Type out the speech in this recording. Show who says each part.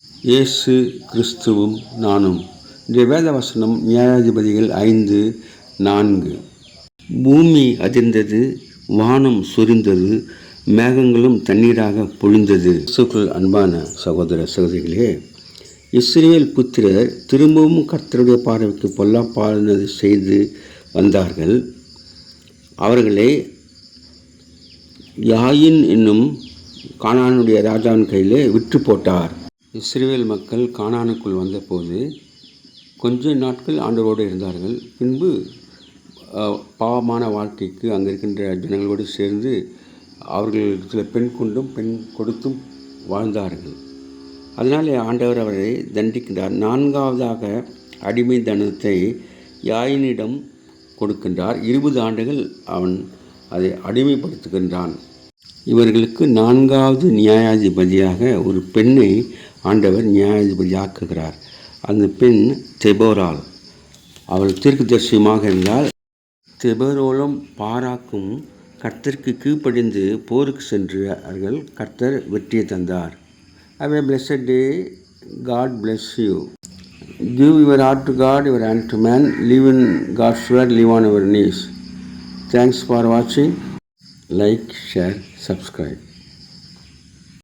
Speaker 1: இயேசு கிறிஸ்துவும் நானும். இன்றைய வேத வசனம் நியாயாதிபதிகள் 5:4. பூமி அதிர்ந்தது, வானம் சொரிந்தது, மேகங்களும் தண்ணீராக பொழிந்தது. கிறிஸ்துவுக்குள் அன்பான சகோதர சகோதரிகளே, இஸ்ரவேல் புத்திரர் திரும்பவும் கர்த்தருடைய பார்வைக்கு பொல்லாப்பானது செய்து வந்தார்கள். அவர்களை யாயின் என்னும் கானானுடைய ராஜாவின் கையிலே விற்று போட்டார். இஸ்ரவேல் மக்கள் கானானுக்குள் வந்தபோது கொஞ்ச நாட்கள் ஆண்டவரோடு இருந்தார்கள். பின்பு பாவமான வாழ்க்கைக்கு அங்கே இருக்கின்ற ஜனங்களோடு சேர்ந்து அவர்கள் சில பெண் கொண்டும் பெண் கொடுத்தும் வாழ்ந்தார்கள். அதனால் ஆண்டவர் அவரை தண்டிக்கின்றார். 4வதாக அடிமை தனத்தை யாயினிடம் கொடுக்கின்றார். 20 ஆண்டுகள் அவன் அதை அடிமைப்படுத்துகின்றான். இவர்களுக்கு 4வது நியாயாதிபதியாக ஒரு பெண்ணை ஆண்டவர் நியாயாதிபதியாக்குகிறார். அந்த பெண் தெபோராள். அவள் தீர்க்கதரிசியமாக இருந்தால். தெபோரோலும் பாராக்கும் கர்த்தருக்கு கீழ்ப்படிந்து போருக்கு சென்றார்கள். கர்த்தர் வெற்றியை தந்தார். Have a blessed day. God bless you. Give your heart to God, your hand to man. Live in God's word, live on our knees. Thanks for watching. Like, share, subscribe.